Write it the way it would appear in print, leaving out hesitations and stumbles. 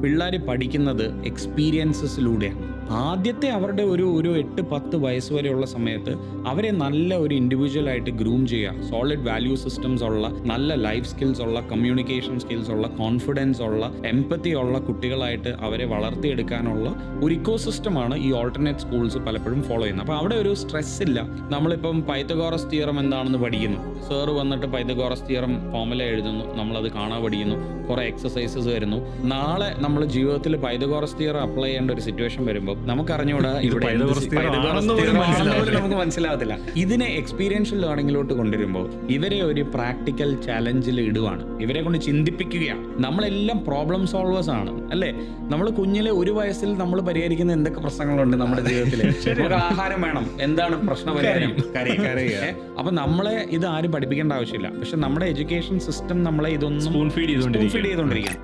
പിള്ളേർ പഠിക്കുന്നത് എക്സ്പീരിയൻസസിലൂടെയാണ്. ആദ്യത്തെ അവരുടെ ഒരു 8-10 വയസ്സ് വരെയുള്ള സമയത്ത് അവരെ നല്ല ഒരു ഇൻഡിവിജ്വലായിട്ട് ഗ്രൂം ചെയ്യുക, സോളിഡ് വാല്യൂ സിസ്റ്റംസ് ഉള്ള, നല്ല ലൈഫ് സ്കിൽസ് ഉള്ള, കമ്മ്യൂണിക്കേഷൻ സ്കിൽസ് ഉള്ള, കോൺഫിഡൻസ് ഉള്ള, എംപത്തി ഉള്ള കുട്ടികളായിട്ട് അവരെ വളർത്തിയെടുക്കാനുള്ള ഒരു ഇക്കോസിസ്റ്റമാണ് ഈ ഓൾട്ടർനേറ്റ് സ്കൂൾസ് പലപ്പോഴും ഫോളോ ചെയ്യുന്നത്. അപ്പോൾ അവിടെ ഒരു സ്ട്രെസ് ഇല്ല. നമ്മളിപ്പം പൈത്തഗോറസ് തിയറം എന്താണെന്ന് പഠിക്കുന്നു, സാറ് വന്നിട്ട് പൈത്തഗോറസ് തിയറം ഫോർമുല എഴുതുന്നു, നമ്മളത് കാണാൻ പഠിക്കുന്നു, കുറേ എക്സസൈസസ് വരുന്നു. നാളെ നമ്മൾ ജീവിതത്തിൽ പൈത്തഗോറസ് തിയറം അപ്ലൈ ചെയ്യേണ്ട ഒരു സിറ്റുവേഷൻ വരുമ്പോൾ നമുക്കറിഞ്ഞൂടാ ഇവിടെ നമുക്ക് മനസ്സിലാവത്തില്ല. ഇതിനെ എക്സ്പീരിയൻഷ്യൽ ലേണിംഗിലോട്ട് കൊണ്ടുവരുമ്പോൾ ഇവരെ ഒരു പ്രാക്ടിക്കൽ ചാലഞ്ചിൽ ഇടുവാണ്, ഇവരെ കൊണ്ട് ചിന്തിപ്പിക്കുകയാണ്. നമ്മളെല്ലാം പ്രോബ്ലം സോൾവേഴ്സ് ആണ് അല്ലേ? നമ്മൾ കുഞ്ഞിലെ 1 വയസ്സിൽ നമ്മൾ പരിഹരിക്കുന്ന എന്തൊക്കെ പ്രശ്നങ്ങളുണ്ട് നമ്മുടെ ജീവിതത്തിൽ. നമുക്ക് ആഹാരം വേണം, എന്താണ് പ്രശ്ന പരിഹാരം? അപ്പൊ നമ്മളെ ഇത് ആരും പഠിപ്പിക്കേണ്ട ആവശ്യമില്ല. പക്ഷെ നമ്മുടെ എഡ്യൂക്കേഷൻ സിസ്റ്റം നമ്മളെ ഇതൊന്നും സ്പൂൺ ഫീഡ് ചെയ്തുകൊണ്ടിരിക്കുകയാണ്.